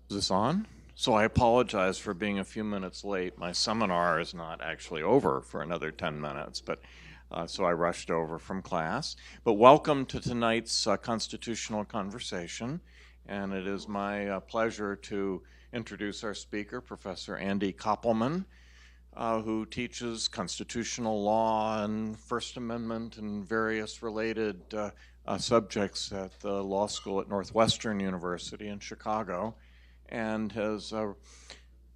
Is this on? So I apologize for being a few minutes late. My seminar is not actually over for another 10 minutes, but so I rushed over from class. But welcome to tonight's constitutional conversation, and it is my pleasure to introduce our speaker, Professor Andy Koppelman, who teaches constitutional law and First Amendment and various related subjects at the law school at Northwestern University in Chicago, and has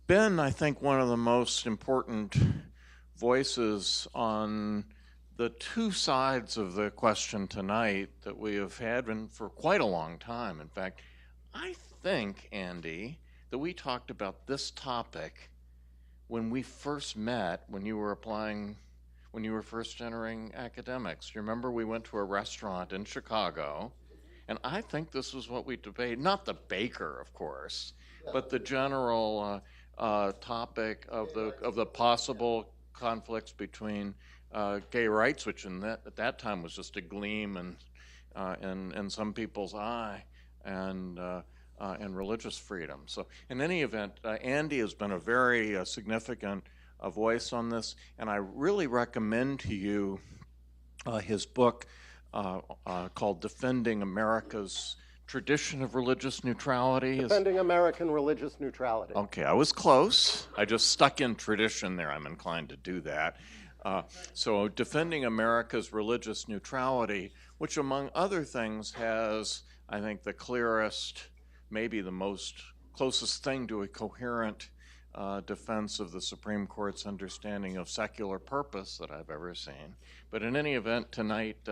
been, I think, one of the most important voices on the two sides of the question tonight that we have had for quite a long time. In fact, I think, Andy, that we talked about this topic when we first met, when you were first entering academics. You remember we went to a restaurant in Chicago, and I think this was what we debated, not the baker, of course, but the general topic of the possible conflicts between gay rights, which at that time was just a gleam in some people's eye, and religious freedom. So in any event, Andy has been a very significant voice on this, and I really recommend to you his book called Defending America's Tradition of Religious Neutrality. Defending American Religious Neutrality. Okay, I was close. I just stuck in tradition there. I'm inclined to do that. So Defending America's Religious Neutrality, which among other things has, I think, the clearest, maybe the most closest thing to a coherent defense of the Supreme Court's understanding of secular purpose that I've ever seen. But in any event, tonight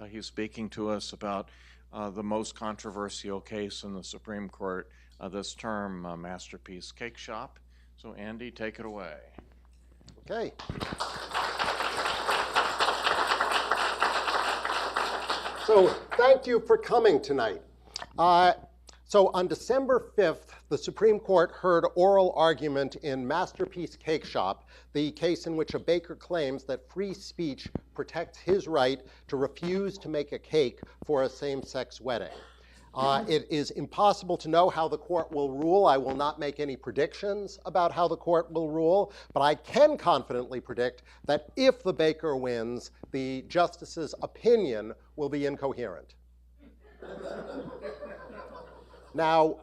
he's speaking to us about the most controversial case in the Supreme Court this term, Masterpiece Cakeshop. So Andy, take it away. Okay. So thank you for coming tonight. So on December 5th, the Supreme Court heard oral argument in Masterpiece Cakeshop, the case in which a baker claims that free speech protects his right to refuse to make a cake for a same-sex wedding. It is impossible to know how the court will rule. I will not make any predictions about how the court will rule, but I can confidently predict that if the baker wins, the justice's opinion will be incoherent. Now,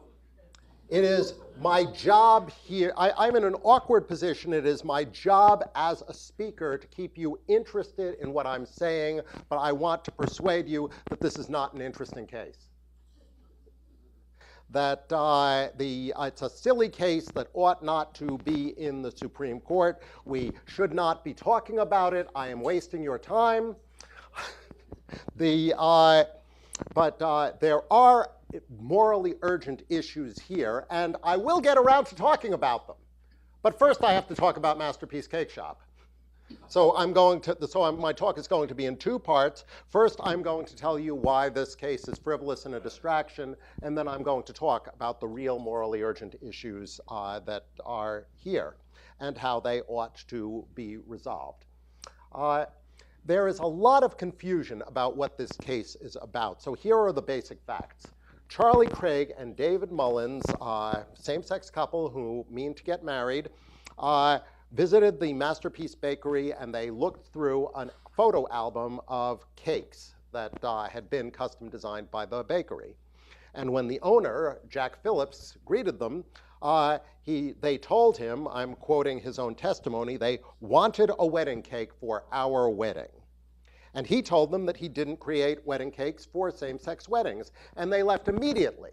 it is my job here, I'm in an awkward position. It is my job as a speaker to keep you interested in what I'm saying, but I want to persuade you that this is not an interesting case. That it's a silly case that ought not to be in the Supreme Court. We should not be talking about it. I am wasting your time. But there are morally urgent issues here, and I will get around to talking about them. But first I have to talk about Masterpiece Cakeshop. So my talk is going to be in two parts. First, I'm going to tell you why this case is frivolous and a distraction, and then I'm going to talk about the real morally urgent issues that are here and how they ought to be resolved. There is a lot of confusion about what this case is about. So here are the basic facts. Charlie Craig and David Mullins, same-sex couple who mean to get married, visited the Masterpiece Bakery, and they looked through a photo album of cakes that had been custom designed by the bakery. And when the owner, Jack Phillips, greeted them, they told him, I'm quoting his own testimony, they wanted a wedding cake for our wedding. And he told them that he didn't create wedding cakes for same-sex weddings, and they left immediately.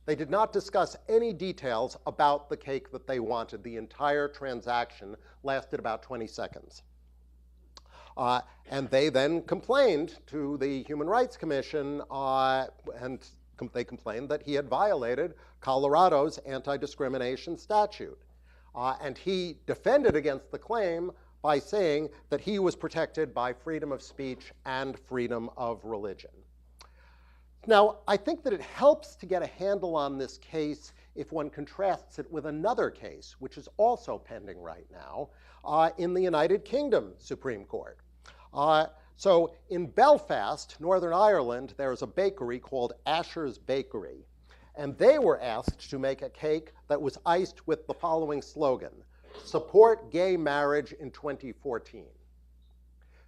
They did not discuss any details about the cake that they wanted. The entire transaction lasted about 20 seconds. And they then complained to the Human Rights Commission, and they complained that he had violated Colorado's anti-discrimination statute. And he defended against the claim by saying that he was protected by freedom of speech and freedom of religion. Now, I think that it helps to get a handle on this case if one contrasts it with another case, which is also pending right now, in the United Kingdom Supreme Court. So in Belfast, Northern Ireland, there is a bakery called Asher's Bakery. and they were asked to make a cake that was iced with the following slogan: "Support gay marriage in 2014."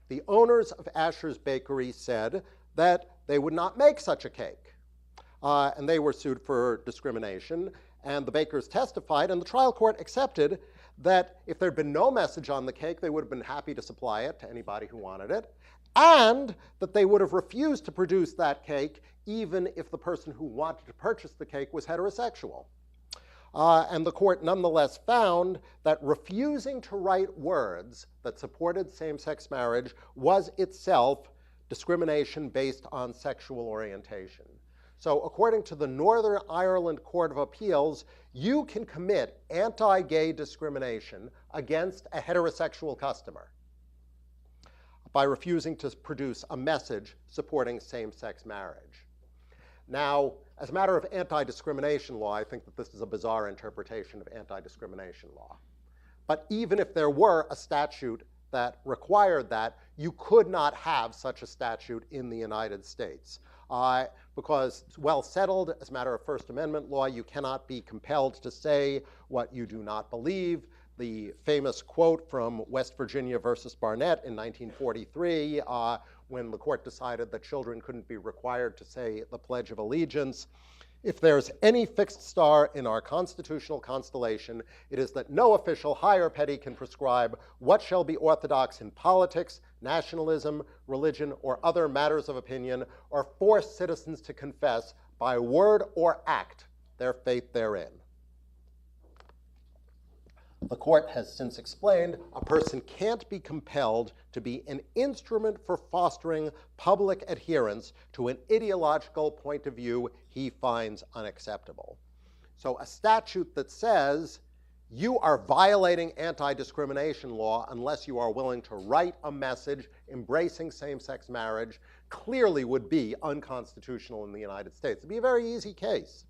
The owners of Asher's Bakery said that they would not make such a cake, and they were sued for discrimination, and the bakers testified, and the trial court accepted that if there had been no message on the cake, they would have been happy to supply it to anybody who wanted it, and that they would have refused to produce that cake even if the person who wanted to purchase the cake was heterosexual. And the court nonetheless found that refusing to write words that supported same-sex marriage was itself discrimination based on sexual orientation. So according to the Northern Ireland Court of Appeals, you can commit anti-gay discrimination against a heterosexual customer by refusing to produce a message supporting same-sex marriage. Now, as a matter of anti-discrimination law, I think that this is a bizarre interpretation of anti-discrimination law. But even if there were a statute that required that, you could not have such a statute in the United States. Because it's well settled, as a matter of First Amendment law, you cannot be compelled to say what you do not believe. The famous quote from West Virginia versus Barnett in 1943, when the court decided that children couldn't be required to say the Pledge of Allegiance: "If there's any fixed star in our constitutional constellation, it is that no official, high or petty, can prescribe what shall be orthodox in politics, nationalism, religion, or other matters of opinion, or force citizens to confess by word or act their faith therein." The court has since explained a person can't be compelled to be an instrument for fostering public adherence to an ideological point of view he finds unacceptable. So a statute that says you are violating anti-discrimination law unless you are willing to write a message embracing same-sex marriage clearly would be unconstitutional in the United States. It'd be a very easy case.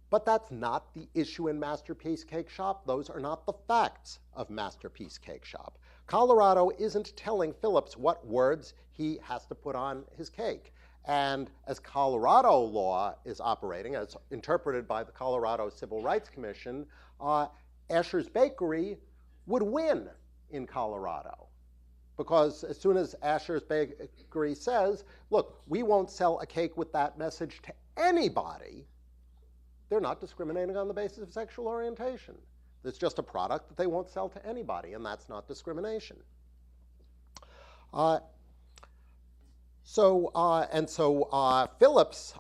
But that's not the issue in Masterpiece Cakeshop. Those are not the facts of Masterpiece Cakeshop. Colorado isn't telling Phillips what words he has to put on his cake. And as Colorado law is operating, as interpreted by the Colorado Civil Rights Commission, Asher's Bakery would win in Colorado. Because as soon as Asher's Bakery says, look, we won't sell a cake with that message to anybody, they're not discriminating on the basis of sexual orientation. It's just a product that they won't sell to anybody, and that's not discrimination. Phillips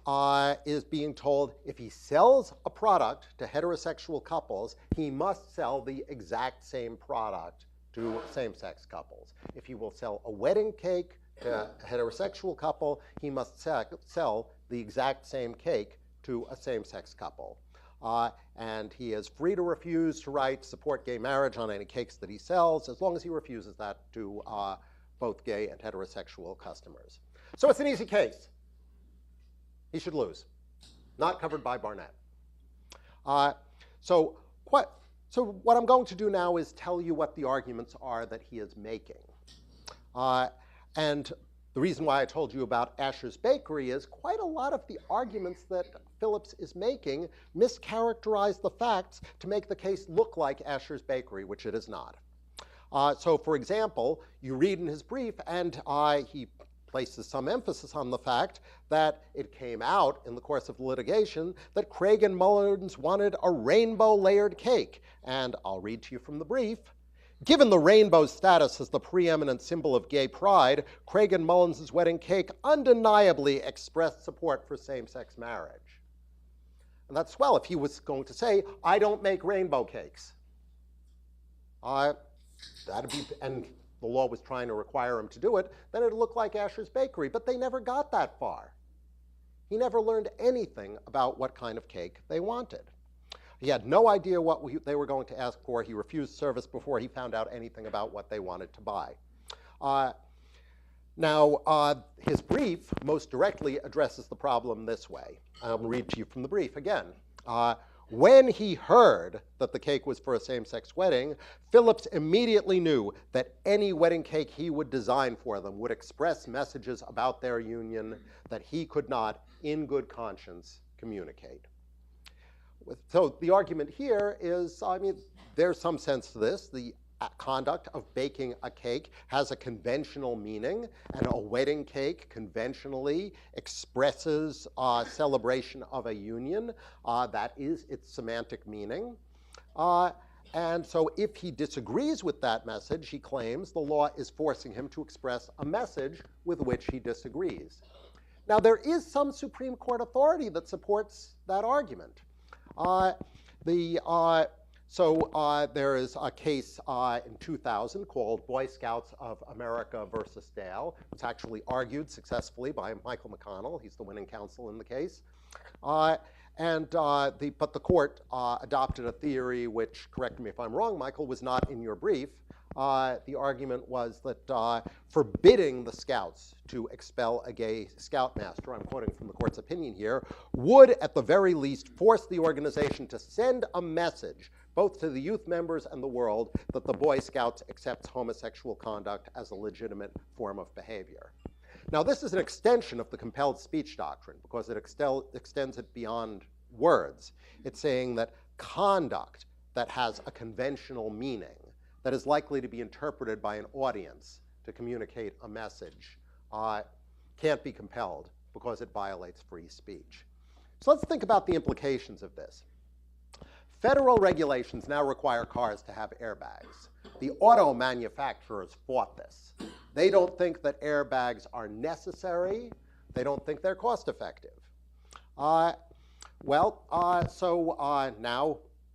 is being told if he sells a product to heterosexual couples, he must sell the exact same product to same-sex couples. If he will sell a wedding cake to a heterosexual couple, he must sell the exact same cake to a same-sex couple. And he is free to refuse to write support gay marriage on any cakes that he sells, as long as he refuses that to both gay and heterosexual customers. So it's an easy case. He should lose. Not covered by Barnett. So what I'm going to do now is tell you what the arguments are that he is making. And the reason why I told you about Asher's Bakery is quite a lot of the arguments that Phillips is making mischaracterize the facts to make the case look like Asher's Bakery, which it is not. So for example, you read in his brief, and he places some emphasis on the fact that it came out in the course of litigation that Craig and Mullins wanted a rainbow-layered cake. And I'll read to you from the brief. Given the rainbow's status as the preeminent symbol of gay pride, Craig and Mullins' wedding cake undeniably expressed support for same-sex marriage. And that's swell if he was going to say, I don't make rainbow cakes. That'd be, and the law was trying to require him to do it, then it'd look like Asher's Bakery. But they never got that far. He never learned anything about what kind of cake they wanted. He had no idea what they were going to ask for. He refused service before he found out anything about what they wanted to buy. His brief most directly addresses the problem this way. I'll read to you from the brief again. When he heard that the cake was for a same-sex wedding, Phillips immediately knew that any wedding cake he would design for them would express messages about their union that he could not, in good conscience, communicate. So the argument here is, I mean, there's some sense to this. The conduct of baking a cake has a conventional meaning, and a wedding cake conventionally expresses celebration of a union. That is its semantic meaning. And so if he disagrees with that message, he claims the law is forcing him to express a message with which he disagrees. Now, there is some Supreme Court authority that supports that argument. There is a case in 2000 called Boy Scouts of America versus Dale. It's actually argued successfully by Michael McConnell. He's the winning counsel in the case. But the court adopted a theory which, correct me if I'm wrong, Michael, was not in your brief. The argument was that forbidding the Scouts to expel a gay scoutmaster, I'm quoting from the court's opinion here, would at the very least force the organization to send a message both to the youth members and the world that the Boy Scouts accepts homosexual conduct as a legitimate form of behavior. Now, this is an extension of the compelled speech doctrine because it extends it beyond words. It's saying that conduct that has a conventional meaning, that is likely to be interpreted by an audience to communicate a message, can't be compelled because it violates free speech. So let's think about the implications of this. Federal regulations now require cars to have airbags. The auto manufacturers fought this. They don't think that airbags are necessary. They don't think they're cost effective. Now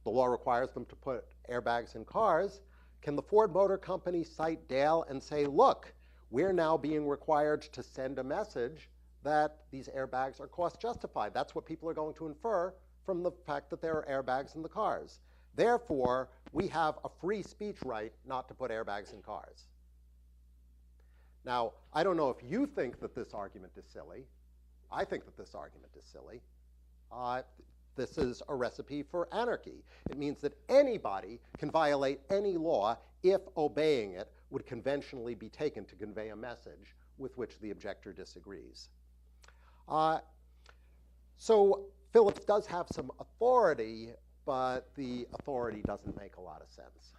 the law requires them to put airbags in cars. Can the Ford Motor Company cite Dale and say, look, we're now being required to send a message that these airbags are cost justified? That's what people are going to infer from the fact that there are airbags in the cars. Therefore, we have a free speech right not to put airbags in cars. Now, I don't know if you think that this argument is silly. I think that this argument is silly. This is a recipe for anarchy. It means that anybody can violate any law if obeying it would conventionally be taken to convey a message with which the objector disagrees. So Phillips does have some authority, but the authority doesn't make a lot of sense.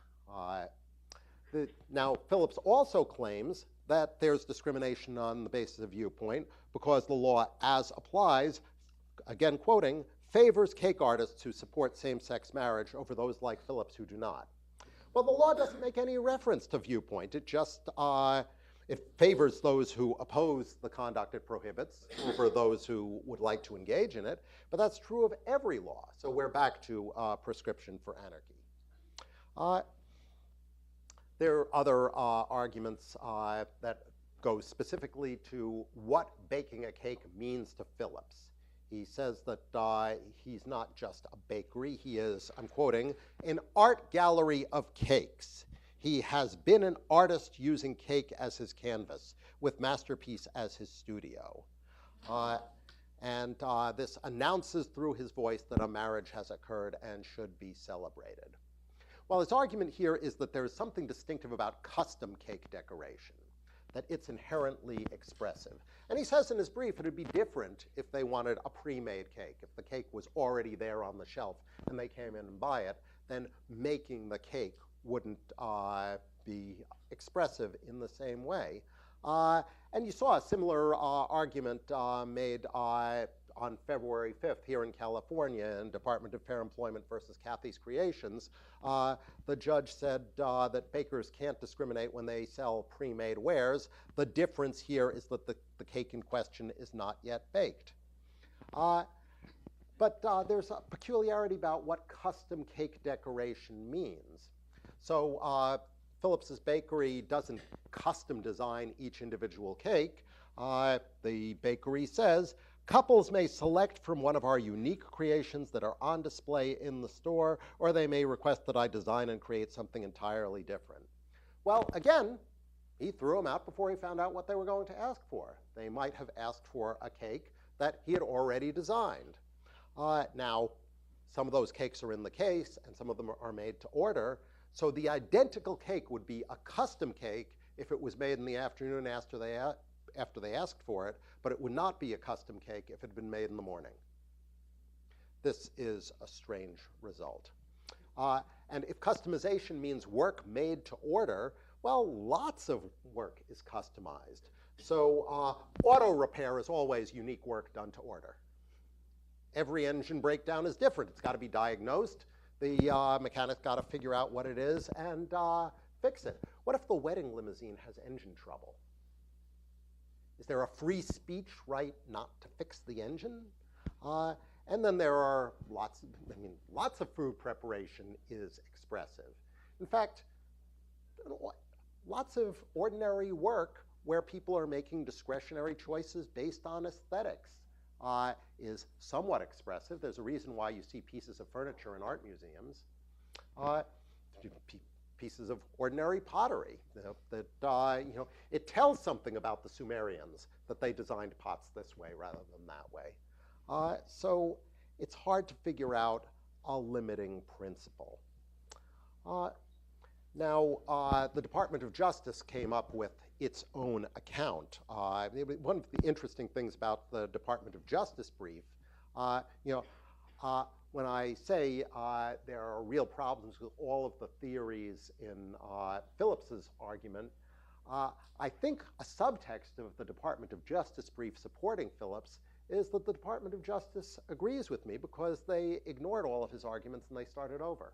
Now, Phillips also claims that there's discrimination on the basis of viewpoint because the law, as applies, again quoting, favors cake artists who support same-sex marriage over those like Phillips who do not. Well, the law doesn't make any reference to viewpoint. It just it favors those who oppose the conduct it prohibits over those who would like to engage in it. But that's true of every law. So we're back to prescription for anarchy. There are other arguments that go specifically to what baking a cake means to Phillips. He says that he's not just a bakery. He is, I'm quoting, an art gallery of cakes. He has been an artist using cake as his canvas, with Masterpiece as his studio. This announces through his voice that a marriage has occurred and should be celebrated. Well, his argument here is that there is something distinctive about custom cake decoration, that it's inherently expressive. And he says in his brief it would be different if they wanted a pre-made cake. If the cake was already there on the shelf and they came in and buy it, then making the cake wouldn't be expressive in the same way. And you saw a similar argument made on February 5th here in California in Department of Fair Employment versus Kathy's Creations. The judge said that bakers can't discriminate when they sell pre-made wares. The difference here is that the cake in question is not yet baked. But there's a peculiarity about what custom cake decoration means. So Phillips's bakery doesn't custom design each individual cake. The bakery says, couples may select from one of our unique creations that are on display in the store, or they may request that I design and create something entirely different. Well, again, he threw them out before he found out what they were going to ask for. They might have asked for a cake that he had already designed. Now, some of those cakes are in the case, and some of them are made to order. So the identical cake would be a custom cake if it was made in the afternoon after they asked for it, but it would not be a custom cake if it had been made in the morning. this is a strange result. And if customization means work made to order, well, lots of work is customized. So auto repair is always unique work done to order. Every engine breakdown is different. It's got to be diagnosed. The mechanic's got to figure out what it is and fix it. What if the wedding limousine has engine trouble? Is there a free speech right not to fix the engine? And then there are lots of food preparation is expressive. In fact, lots of ordinary work where people are making discretionary choices based on aesthetics is somewhat expressive. There's a reason why you see pieces of furniture in art museums. Pieces of ordinary pottery that it tells something about the Sumerians that they designed pots this way rather than that way. So it's hard to figure out a limiting principle. Now, the Department of Justice came up with its own account. One of the interesting things about the Department of Justice brief, when I say there are real problems with all of the theories in Phillips's argument, I think a subtext of the Department of Justice brief supporting Phillips is that the Department of Justice agrees with me because they ignored all of his arguments and they started over.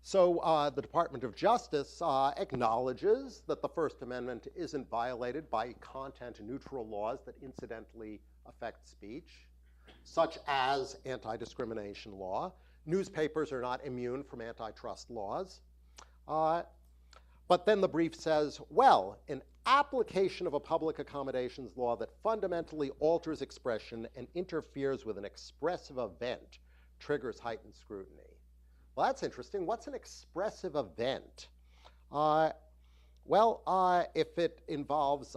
So the Department of Justice acknowledges that the First Amendment isn't violated by content-neutral laws that incidentally affect speech, such as anti-discrimination law. Newspapers are not immune from antitrust laws. But then the brief says, well, an application of a public accommodations law that fundamentally alters expression and interferes with an expressive event triggers heightened scrutiny. Well, that's interesting. What's an expressive event? If it involves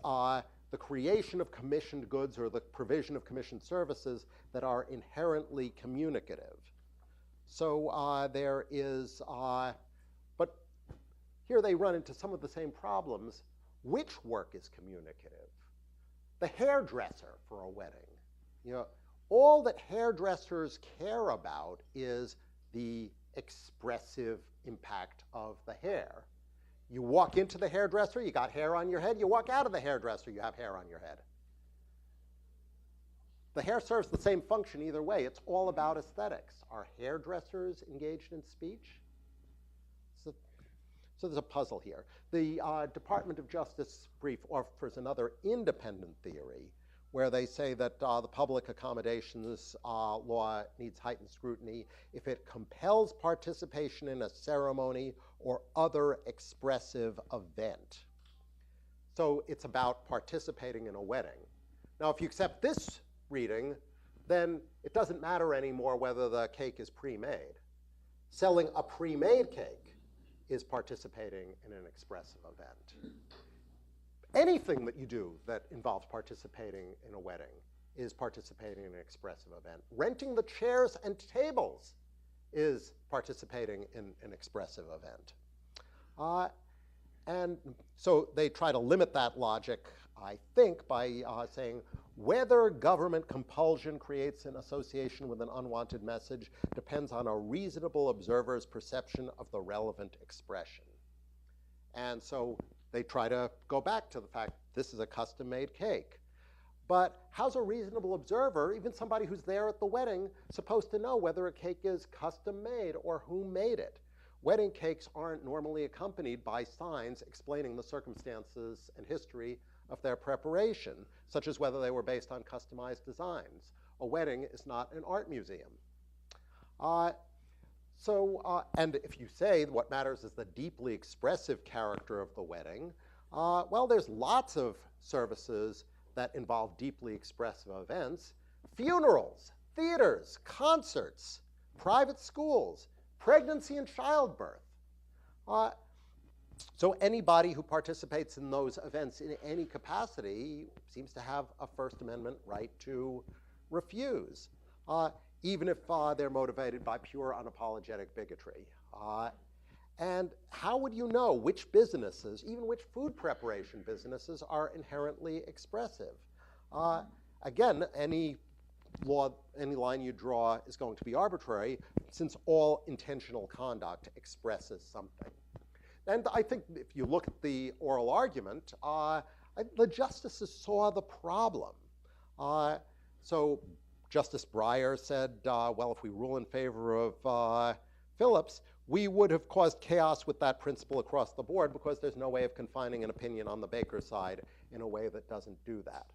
the creation of commissioned goods or the provision of commissioned services that are inherently communicative. So there is, but here they run into some of the same problems. Which work is communicative? The hairdresser for a wedding. All that hairdressers care about is the expressive impact of the hair. You walk into the hairdresser, you got hair on your head. You walk out of the hairdresser, you have hair on your head. The hair serves the same function either way. It's all about aesthetics. Are hairdressers engaged in speech? So there's a puzzle here. The Department of Justice brief offers another independent theory where they say that the public accommodations law needs heightened scrutiny if it compels participation in a ceremony or other expressive event. So it's about participating in a wedding. Now, if you accept this reading, then it doesn't matter anymore whether the cake is pre-made. Selling a pre-made cake is participating in an expressive event. Anything that you do that involves participating in a wedding is participating in an expressive event. Renting the chairs and tables is participating in an expressive event. And so they try to limit that logic, I think, by saying whether government compulsion creates an association with an unwanted message depends on a reasonable observer's perception of the relevant expression. And so they try to go back to the fact this is a custom-made cake. But how's a reasonable observer, even somebody who's there at the wedding, supposed to know whether a cake is custom-made or who made it? Wedding cakes aren't normally accompanied by signs explaining the circumstances and history of their preparation, such as whether they were based on customized designs. A wedding is not an art museum. And if you say what matters is the deeply expressive character of the wedding, well, there's lots of services that involve deeply expressive events. Funerals, theaters, concerts, private schools, pregnancy and childbirth. So anybody who participates in those events in any capacity seems to have a First Amendment right to refuse, even if they're motivated by pure unapologetic bigotry. And how would you know which businesses, even which food preparation businesses, are inherently expressive? Again, any line you draw is going to be arbitrary, since all intentional conduct expresses something. And I think if you look at the oral argument, the justices saw the problem. So Justice Breyer said, well, if we rule in favor of Phillips, we would have caused chaos with that principle across the board because there's no way of confining an opinion on the Baker side in a way that doesn't do that.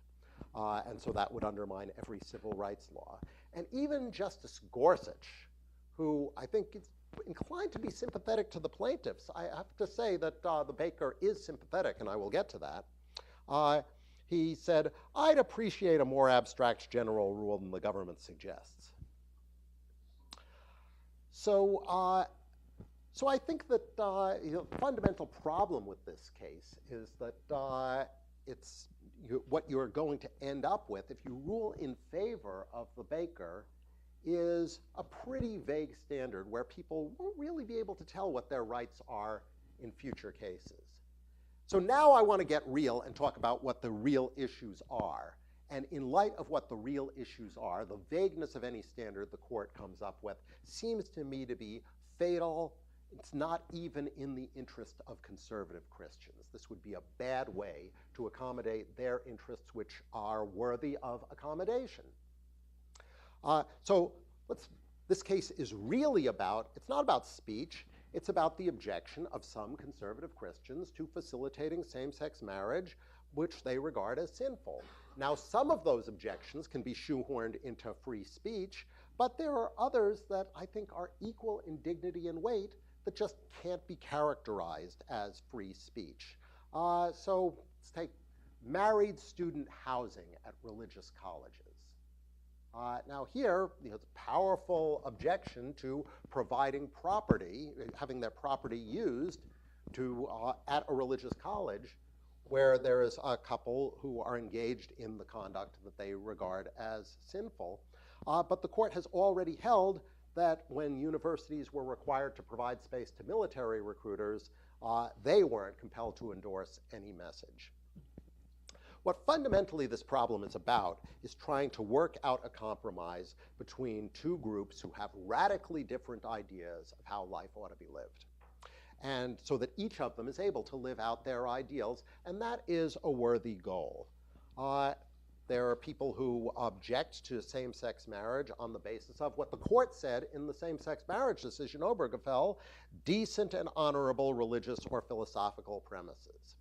And so that would undermine every civil rights law. And even Justice Gorsuch, who I think is inclined to be sympathetic to the plaintiffs, I have to say that the Baker is sympathetic, and I will get to that. He said, I'd appreciate a more abstract general rule than the government suggests. So I think that the fundamental problem with this case is that what you're going to end up with, if you rule in favor of the Baker, is a pretty vague standard where people won't really be able to tell what their rights are in future cases. So now I want to get real and talk about what the real issues are. And in light of what the real issues are, the vagueness of any standard the court comes up with seems to me to be fatal. It's not even in the interest of conservative Christians. This would be a bad way to accommodate their interests, which are worthy of accommodation. This case is really about, it's not about speech, it's about the objection of some conservative Christians to facilitating same-sex marriage, which they regard as sinful. Now, some of those objections can be shoehorned into free speech, but there are others that I think are equal in dignity and weight that just can't be characterized as free speech. So let's take married student housing at religious colleges. Now here, there's a powerful objection to providing property, having their property used at a religious college where there is a couple who are engaged in the conduct that they regard as sinful. But the court has already held that when universities were required to provide space to military recruiters, they weren't compelled to endorse any message. What fundamentally this problem is about is trying to work out a compromise between two groups who have radically different ideas of how life ought to be lived. And so that each of them is able to live out their ideals, and that is a worthy goal. There are people who object to same-sex marriage on the basis of what the court said in the same-sex marriage decision, Obergefell, decent and honorable religious or philosophical premises.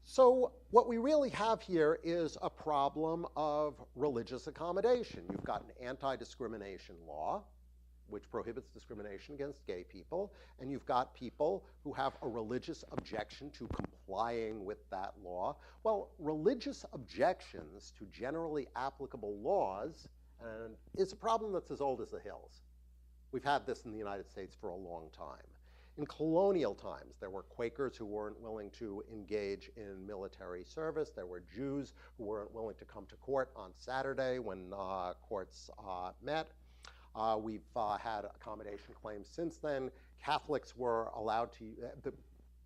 So what we really have here is a problem of religious accommodation. You've got an anti-discrimination law, which prohibits discrimination against gay people, and you've got people who have a religious objection to complying with that law. Well, religious objections to generally applicable laws is a problem that's as old as the hills. We've had this in the United States for a long time. In colonial times, there were Quakers who weren't willing to engage in military service. There were Jews who weren't willing to come to court on Saturday when courts met. We've had accommodation claims since then. Catholics were allowed to,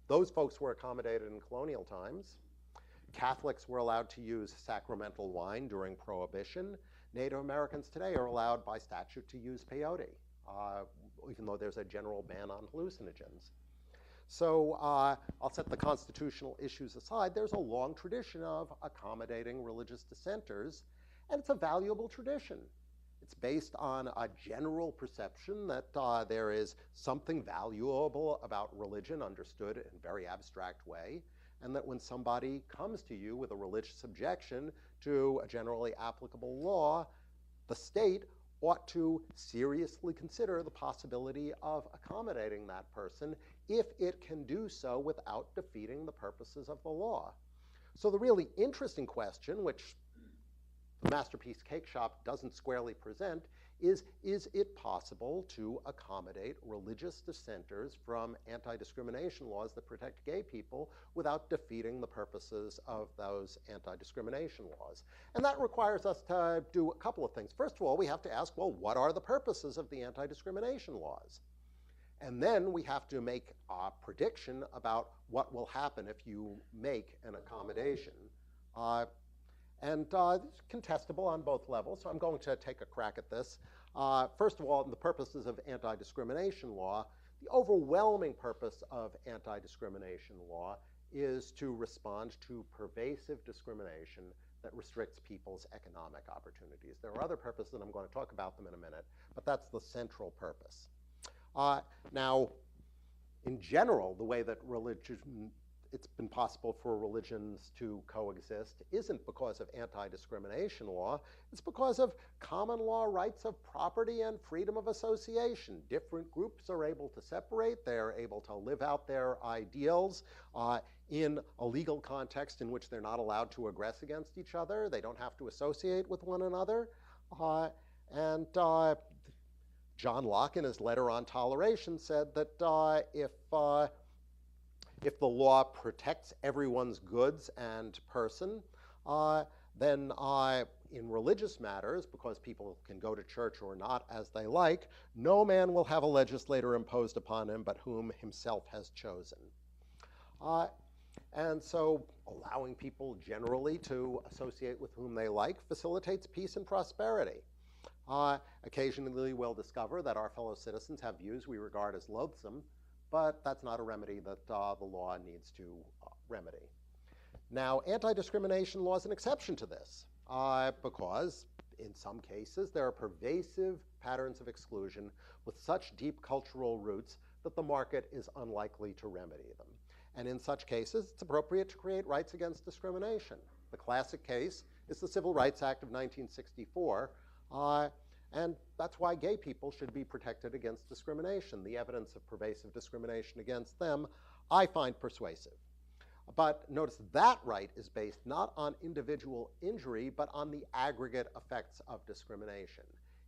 those folks were accommodated in colonial times. Catholics were allowed to use sacramental wine during Prohibition. Native Americans today are allowed by statute to use peyote, even though there's a general ban on hallucinogens. So I'll set the constitutional issues aside. There's a long tradition of accommodating religious dissenters, and it's a valuable tradition. It's based on a general perception that there is something valuable about religion understood in a very abstract way, and that when somebody comes to you with a religious objection to a generally applicable law, the state ought to seriously consider the possibility of accommodating that person if it can do so without defeating the purposes of the law. So the really interesting question, which the Masterpiece Cakeshop doesn't squarely present, is it possible to accommodate religious dissenters from anti-discrimination laws that protect gay people without defeating the purposes of those anti-discrimination laws? And that requires us to do a couple of things. First of all, we have to ask, well, what are the purposes of the anti-discrimination laws? And then we have to make a prediction about what will happen if you make an accommodation. And it's contestable on both levels, so I'm going to take a crack at this. First of all, the purposes of anti-discrimination law, the overwhelming purpose of anti-discrimination law is to respond to pervasive discrimination that restricts people's economic opportunities. There are other purposes, and I'm going to talk about them in a minute, but that's the central purpose. Now, in general, the way that it's been possible for religions to coexist isn't because of anti-discrimination law. It's because of common law rights of property and freedom of association. Different groups are able to separate. They're able to live out their ideals in a legal context in which they're not allowed to aggress against each other. They don't have to associate with one another. John Locke, in his letter on toleration, said that if the law protects everyone's goods and person, then in religious matters, because people can go to church or not as they like, no man will have a legislator imposed upon him but whom himself has chosen. And so allowing people generally to associate with whom they like facilitates peace and prosperity. Occasionally we'll discover that our fellow citizens have views we regard as loathsome, but that's not a remedy that the law needs to remedy. Now, anti-discrimination law is an exception to this because in some cases there are pervasive patterns of exclusion with such deep cultural roots that the market is unlikely to remedy them. And in such cases, it's appropriate to create rights against discrimination. The classic case is the Civil Rights Act of 1964, and that's why gay people should be protected against discrimination. The evidence of pervasive discrimination against them I find persuasive. But notice that right is based not on individual injury, but on the aggregate effects of discrimination.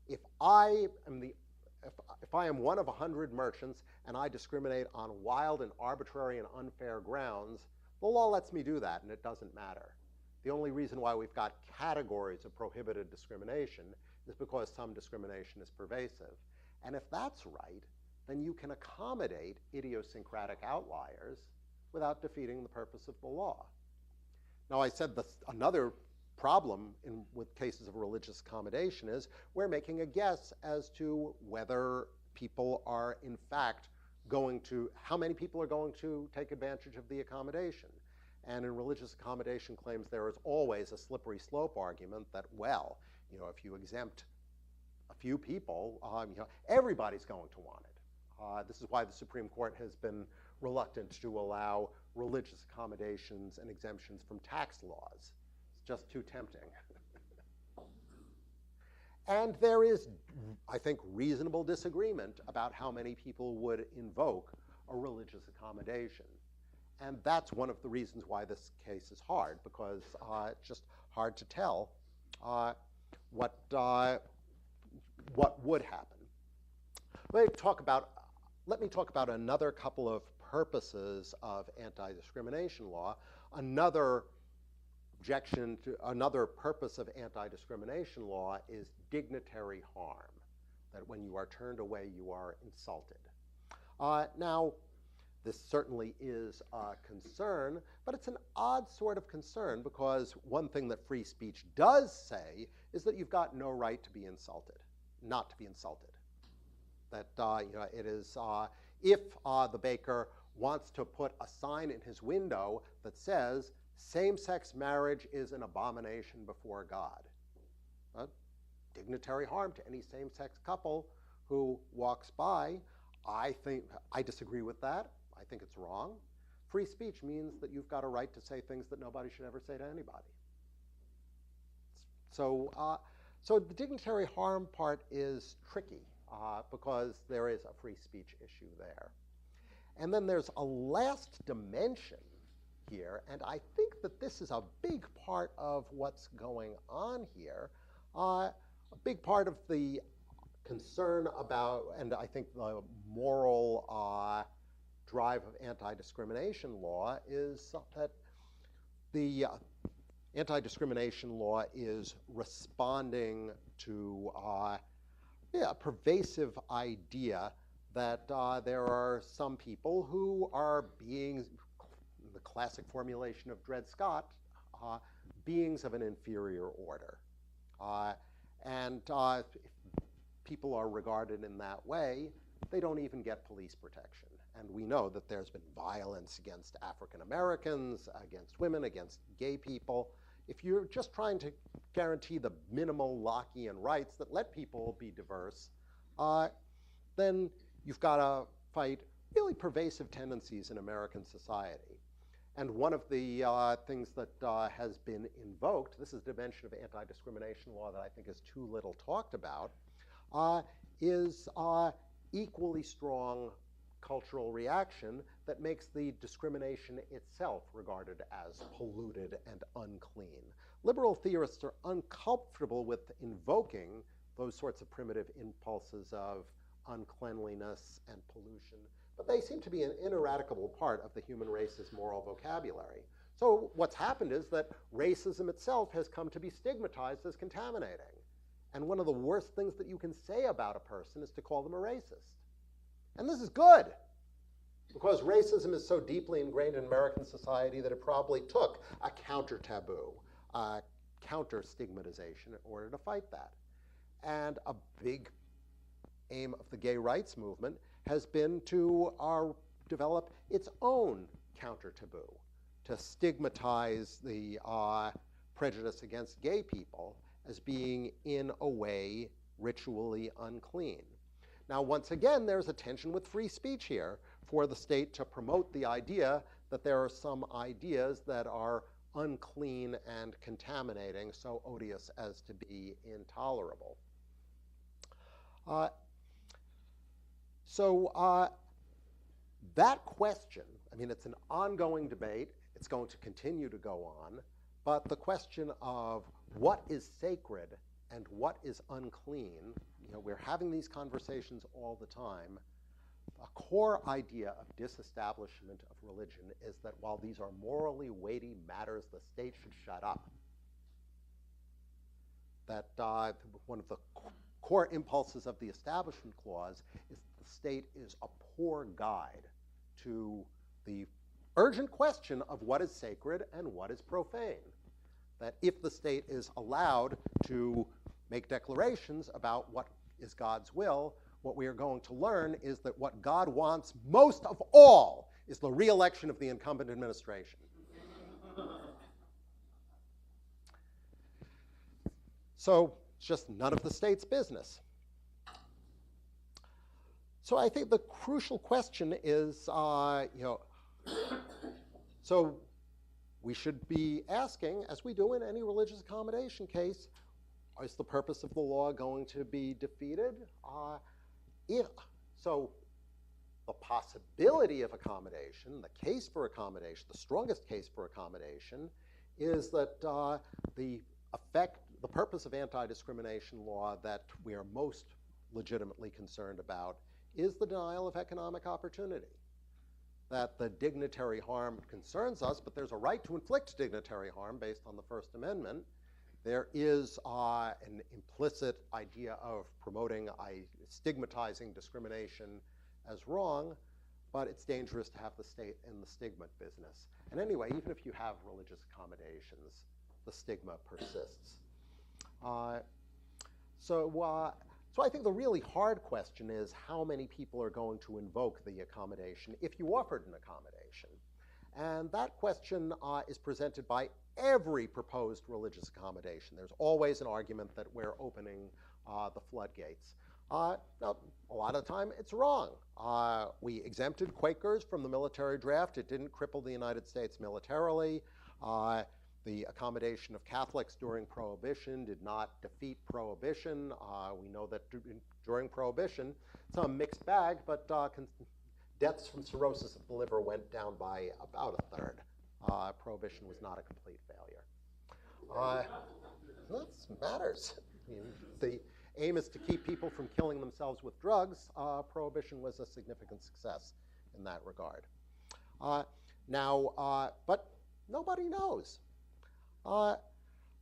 If I am one of 100 merchants and I discriminate on wild and arbitrary and unfair grounds, the law lets me do that and it doesn't matter. The only reason why we've got categories of prohibited discrimination is because some discrimination is pervasive. And if that's right, then you can accommodate idiosyncratic outliers without defeating the purpose of the law. Now, I said another problem with cases of religious accommodation is we're making a guess as to whether people are in fact how many people are going to take advantage of the accommodation. And in religious accommodation claims, there is always a slippery slope argument that, well, if you exempt a few people, everybody's going to want it. This is why the Supreme Court has been reluctant to allow religious accommodations and exemptions from tax laws. It's just too tempting. And there is, I think, reasonable disagreement about how many people would invoke a religious accommodation. And that's one of the reasons why this case is hard, because it's just hard to tell what would happen. Let me talk about another couple of purposes of anti-discrimination law. Another purpose of anti-discrimination law is dignitary harm, that when you are turned away, you are insulted. Now, this certainly is a concern, but it's an odd sort of concern because one thing that free speech does say is that you've got no right to be insulted, not to be insulted. That it is if the baker wants to put a sign in his window that says same-sex marriage is an abomination before God. Dignitary harm to any same-sex couple who walks by. I disagree with that. I think it's wrong. Free speech means that you've got a right to say things that nobody should ever say to anybody. So the dignitary harm part is tricky because there is a free speech issue there. And then there's a last dimension here, and I think that this is a big part of what's going on here. A big part of the concern about, and I think the moral drive of anti-discrimination law is that the anti-discrimination law is responding to a pervasive idea that there are some people who are being, the classic formulation of Dred Scott, beings of an inferior order. And if people are regarded in that way, they don't even get police protection. And we know that there's been violence against African Americans, against women, against gay people. If you're just trying to guarantee the minimal Lockean rights that let people be diverse, then you've got to fight really pervasive tendencies in American society. And one of the things that has been invoked, this is a dimension of anti-discrimination law that I think is too little talked about, is equally strong cultural reaction that makes the discrimination itself regarded as polluted and unclean. Liberal theorists are uncomfortable with invoking those sorts of primitive impulses of uncleanliness and pollution, but they seem to be an ineradicable part of the human race's moral vocabulary. So what's happened is that racism itself has come to be stigmatized as contaminating. And one of the worst things that you can say about a person is to call them a racist. And this is good, because racism is so deeply ingrained in American society that it probably took a counter-taboo, counter-stigmatization in order to fight that. And a big aim of the gay rights movement has been to develop its own counter-taboo, to stigmatize the prejudice against gay people as being, in a way, ritually unclean. Now, once again, there's a tension with free speech here for the state to promote the idea that there are some ideas that are unclean and contaminating, so odious as to be intolerable. That question, I mean, it's an ongoing debate. It's going to continue to go on. But the question of what is sacred and what is unclean, we're having these conversations all the time. A core idea of disestablishment of religion is that while these are morally weighty matters, the state should shut up. That one of the core impulses of the Establishment Clause is that the state is a poor guide to the urgent question of what is sacred and what is profane. That if the state is allowed to make declarations about what is God's will, what we are going to learn is that what God wants most of all is the re-election of the incumbent administration. So it's just none of the state's business. So I think the crucial question is, so we should be asking, as we do in any religious accommodation case, is the purpose of the law going to be defeated? So the possibility of accommodation, the case for accommodation, the strongest case for accommodation, is that the purpose of anti-discrimination law that we are most legitimately concerned about is the denial of economic opportunity. That the dignitary harm concerns us, but there's a right to inflict dignitary harm based on the First Amendment. There is an implicit idea of promoting, stigmatizing discrimination as wrong, but it's dangerous to have the state in the stigma business. And anyway, even if you have religious accommodations, the stigma persists. So I think the really hard question is how many people are going to invoke the accommodation if you offered an accommodation. And that question is presented by every proposed religious accommodation. There's always an argument that we're opening the floodgates. Now, a lot of the time, it's wrong. We exempted Quakers from the military draft. It didn't cripple the United States militarily. The accommodation of Catholics during Prohibition did not defeat Prohibition. We know that during Prohibition, it's a mixed bag, but deaths from cirrhosis of the liver went down by about a third. Prohibition was not a complete failure. That matters. I mean, the aim is to keep people from killing themselves with drugs. Prohibition was a significant success in that regard. But nobody knows.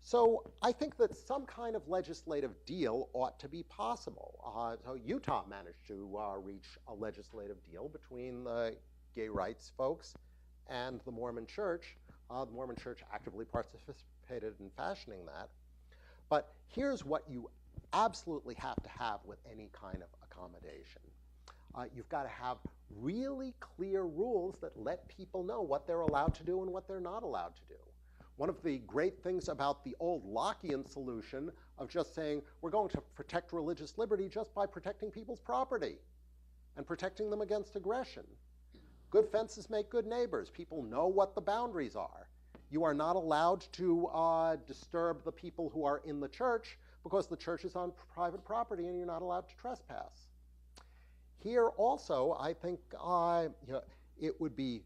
So I think that some kind of legislative deal ought to be possible. So Utah managed to reach a legislative deal between the gay rights folks and the Mormon Church The Mormon Church actively participated in fashioning that. But here's what you absolutely have to have with any kind of accommodation. You've got to have really clear rules that let people know what they're allowed to do and what they're not allowed to do. One of the great things about the old Lockean solution of just saying we're going to protect religious liberty just by protecting people's property and protecting them against aggression. Good fences make good neighbors. People know what the boundaries are. You are not allowed to disturb the people who are in the church because the church is on private property and you're not allowed to trespass. Here also, I think it would be,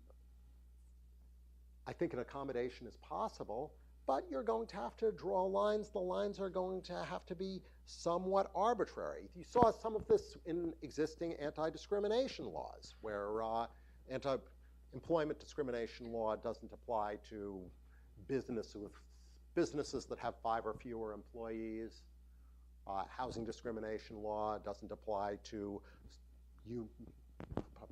I think an accommodation is possible, but you're going to have to draw lines. The lines are going to have to be somewhat arbitrary. You saw some of this in existing anti-discrimination laws, where anti-employment discrimination law doesn't apply to businesses that have 5 or fewer employees. Housing discrimination law doesn't apply to, I'm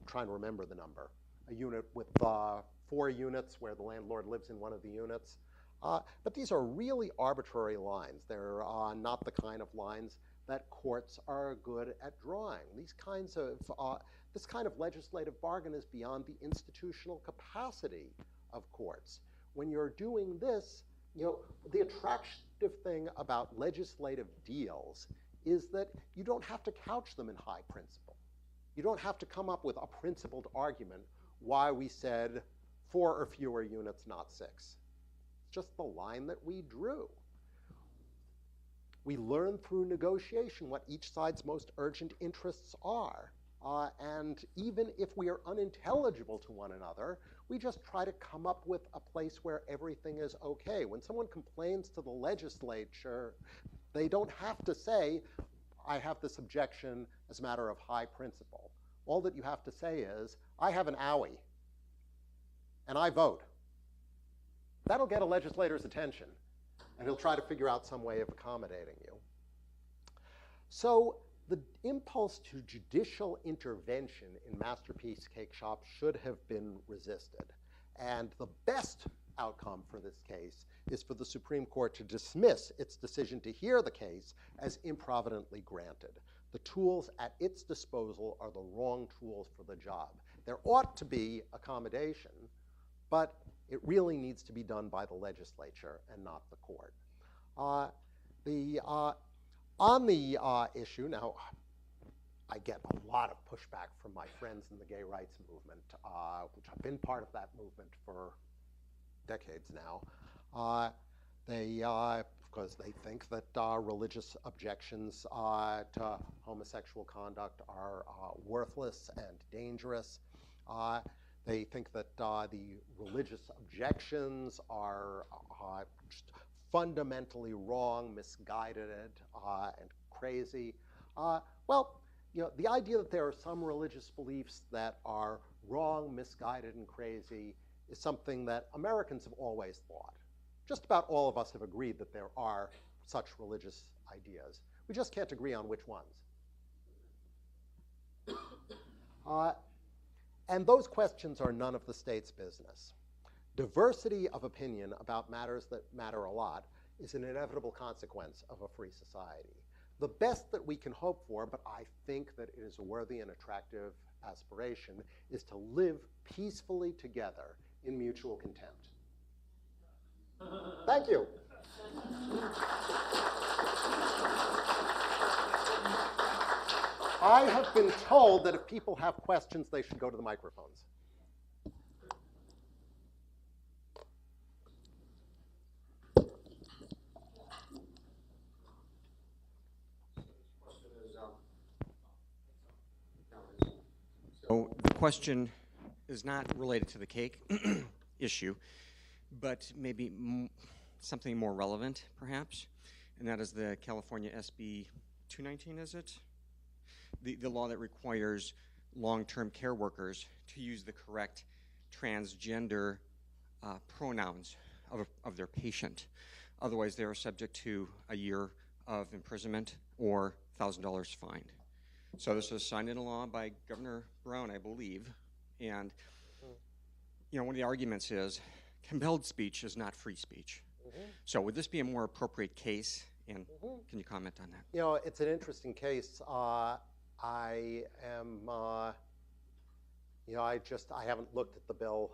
trying to remember the number, a unit with 4 units where the landlord lives in one of the units. But these are really arbitrary lines. They're not the kind of lines that courts are good at drawing. These kinds of, this kind of legislative bargain is beyond the institutional capacity of courts. When you're doing this, the attractive thing about legislative deals is that you don't have to couch them in high principle. You don't have to come up with a principled argument why we said 4 or fewer units, not 6. It's just the line that we drew. We learn through negotiation what each side's most urgent interests are. And even if we are unintelligible to one another, we just try to come up with a place where everything is okay. When someone complains to the legislature, they don't have to say, I have this objection as a matter of high principle. All that you have to say is, I have an owie, and I vote. That'll get a legislator's attention, and he'll try to figure out some way of accommodating you. So the impulse to judicial intervention in Masterpiece Cakeshop should have been resisted. And the best outcome for this case is for the Supreme Court to dismiss its decision to hear the case as improvidently granted. The tools at its disposal are the wrong tools for the job. There ought to be accommodation, but it really needs to be done by the legislature and not the court. On the issue, now, I get a lot of pushback from my friends in the gay rights movement, which have been part of that movement for decades now. Because they think that religious objections to homosexual conduct are worthless and dangerous. They think that the religious objections are just fundamentally wrong, misguided, and crazy. Well, the idea that there are some religious beliefs that are wrong, misguided, and crazy is something that Americans have always thought. Just about all of us have agreed that there are such religious ideas. We just can't agree on which ones. And those questions are none of the state's business. Diversity of opinion about matters that matter a lot is an inevitable consequence of a free society. The best that we can hope for, but I think that it is a worthy and attractive aspiration, is to live peacefully together in mutual contempt. Thank you. I have been told that if people have questions, they should go to the microphones. So the question is not related to the cake issue, but maybe something more relevant, perhaps, and that is the California SB 219, is it? The law that requires long-term care workers to use the correct transgender pronouns of their patient. Otherwise, they are subject to a year of imprisonment or $1,000 fine. So this was signed into law by Governor Brown, I believe. And one of the arguments is compelled speech is not free speech. So would this be a more appropriate case? And can you comment on that? You know, it's an interesting case. I am, you know, I haven't looked at the bill.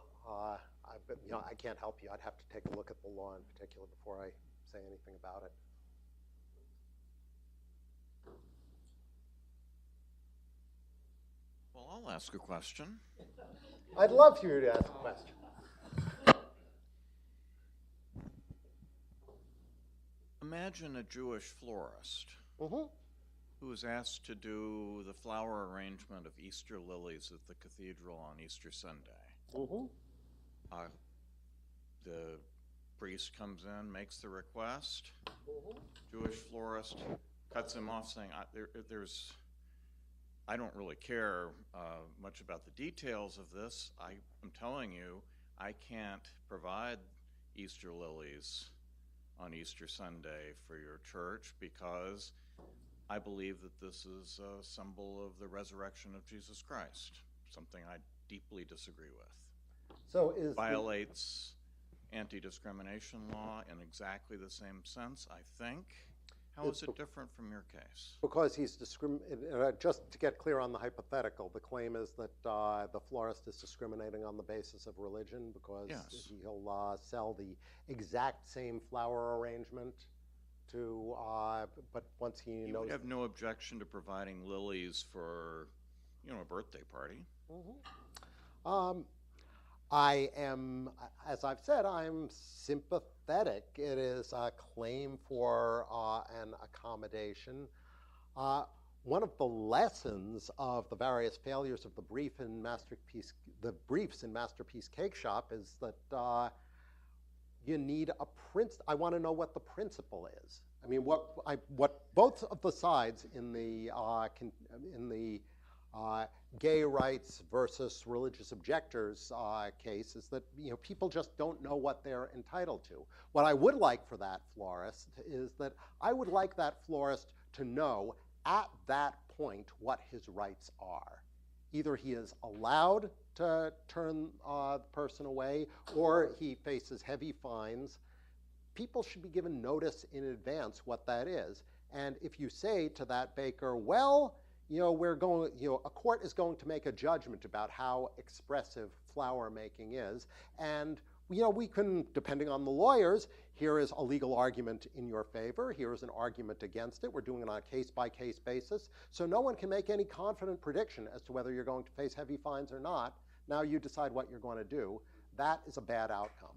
You know, I can't help you. I'd have to take a look at the law in particular before I say anything about it. Well, I'll ask a question. I'd love for you to ask a question. Imagine a Jewish florist who is asked to do the flower arrangement of Easter lilies at the cathedral on Easter Sunday. The priest comes in, makes the request. Jewish florist cuts him off, saying, I don't really care much about the details of this. I'm telling you, I can't provide Easter lilies on Easter Sunday for your church because I believe that this is a symbol of the resurrection of Jesus Christ, something I deeply disagree with. So violates anti-discrimination law in exactly the same sense, I think. How is it different from your case? Because he's just to get clear on the hypothetical, the claim is that the florist is discriminating on the basis of religion because he'll sell the exact same flower arrangement to, but once he knows. You have no objection to providing lilies for, you know, a birthday party. I am, as I've said, I'm sympathetic. It is a claim for an accommodation. One of the lessons of the various failures of the briefs in Masterpiece Cakeshop is that you need a I want to know what the principle is. I mean, what both of the sides in the gay rights versus religious objectors case is that, you know, people just don't know what they're entitled to. What I would like for that florist is that I would like that florist to know at that point what his rights are. Either he is allowed to turn the person away or he faces heavy fines. People should be given notice in advance what that is. And if you say to that baker, well, you know, a court is going to make a judgment about how expressive flower making is. And, you know, we can, depending on the lawyers, here is a legal argument in your favor. Here is an argument against it. We're doing it on a case-by-case basis. So no one can make any confident prediction as to whether you're going to face heavy fines or not. Now you decide what you're going to do. That is a bad outcome.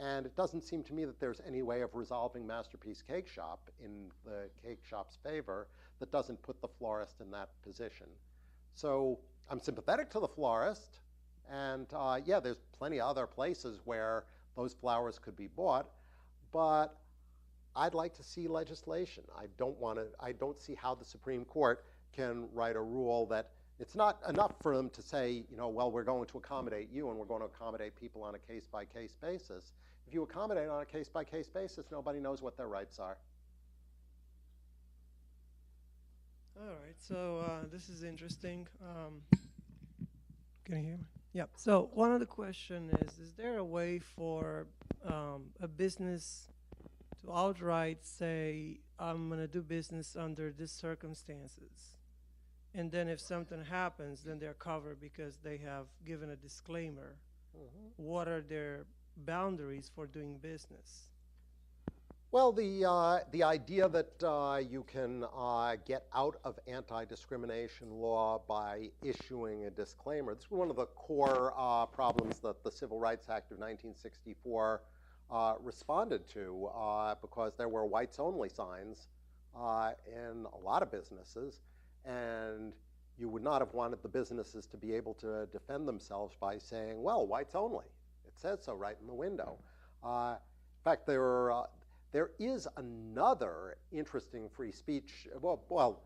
And it doesn't seem to me that there's any way of resolving Masterpiece Cakeshop in the cake shop's favor that doesn't put the florist in that position. So I'm sympathetic to the florist, and yeah, there's plenty of other places where those flowers could be bought, but I'd like to see legislation. I don't see how the Supreme Court can write a rule that it's not enough for them to say, you know, well, we're going to accommodate you and we're going to accommodate people on a case-by-case basis. If you accommodate on a case-by-case basis, nobody knows what their rights are. All right, so this is interesting. Can you hear me? Yeah. So one of the questions is there a way for a business to outright say, I'm going to do business under these circumstances? And then if something happens, then they're covered because they have given a disclaimer. What are their boundaries for doing business? Well, the idea that you can get out of anti-discrimination law by issuing a disclaimer, this is one of the core problems that the Civil Rights Act of 1964 responded to because there were whites-only signs in a lot of businesses, and you would not have wanted the businesses to be able to defend themselves by saying, well, whites only. It says so right in the window. In fact, there is another interesting free speech. Well,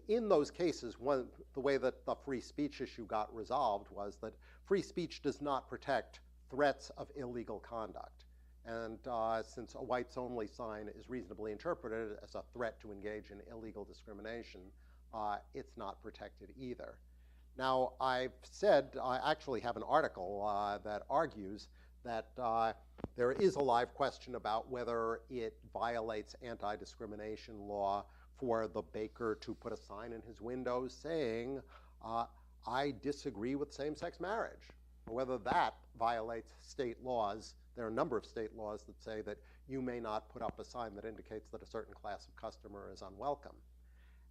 in those cases, the way that the free speech issue got resolved was that free speech does not protect threats of illegal conduct. And since a whites-only sign is reasonably interpreted as a threat to engage in illegal discrimination, it's not protected either. Now, I've said, I actually have an article that argues that there is a live question about whether it violates anti-discrimination law for the baker to put a sign in his window saying, I disagree with same-sex marriage, or whether that violates state laws. There are a number of state laws that say that you may not put up a sign that indicates that a certain class of customer is unwelcome.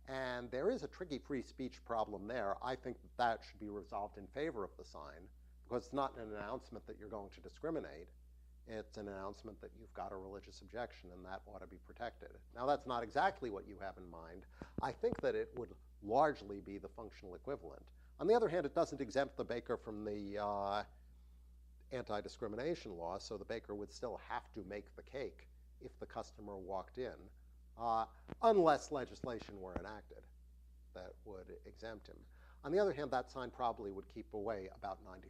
And there is a tricky free speech problem there. I think that that should be resolved in favor of the sign, because it's not an announcement that you're going to discriminate. It's an announcement that you've got a religious objection, and that ought to be protected. Now, that's not exactly what you have in mind. I think that it would largely be the functional equivalent. On the other hand, it doesn't exempt the baker from the anti-discrimination law, so the baker would still have to make the cake if the customer walked in, unless legislation were enacted that would exempt him. On the other hand, that sign probably would keep away about 95%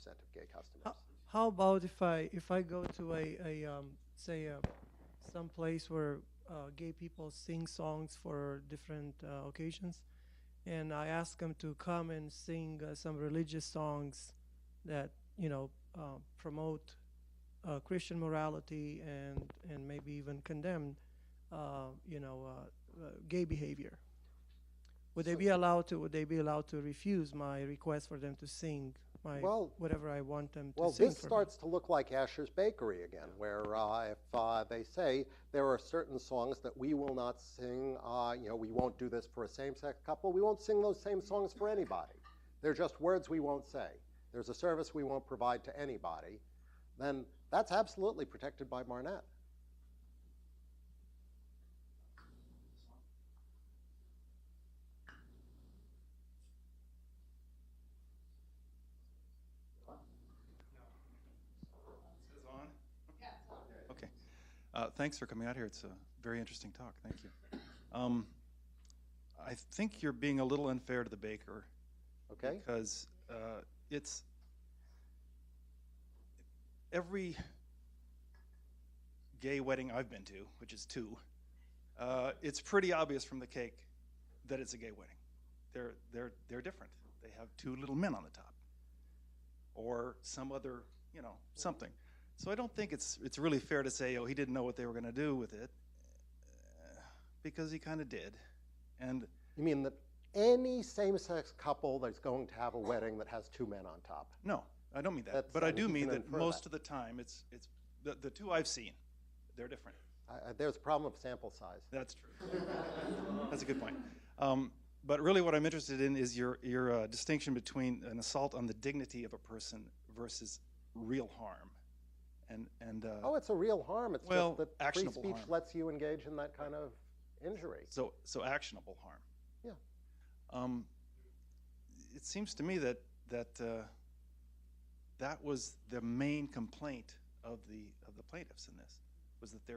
of gay customers. How about if I go to some place where gay people sing songs for different occasions, and I ask them to come and sing some religious songs that promote Christian morality and maybe even condemn gay behavior? Would they be allowed to refuse my request for them to sing whatever I want them to sing? Well, this starts to look like Asher's Bakery again, where if they say there are certain songs that we will not sing, we won't do this for a same-sex couple, we won't sing those same songs for anybody. They're just words we won't say. There's a service we won't provide to anybody. Then that's absolutely protected by Barnett. Thanks for coming out here. It's a very interesting talk. Thank you. I think you're being a little unfair to the baker. Okay. Because it's every gay wedding I've been to, which is 2, it's pretty obvious from the cake that it's a gay wedding. They're different. They have 2 little men on the top, or some other, something. So I don't think it's really fair to say, oh, he didn't know what they were going to do with it, because he kind of did. And you mean that any same-sex couple that's going to have a wedding that has 2 men on top? No, I don't mean that. But I do mean that most of the time, it's the 2 I've seen, they're different. There's a problem of sample size. That's true. That's a good point. But really, what I'm interested in is your distinction between an assault on the dignity of a person versus real harm. Oh, it's a real harm. It's just that free speech harm lets you engage in that kind of injury. So actionable harm. Yeah. It seems to me that that was the main complaint of the plaintiffs in this, was that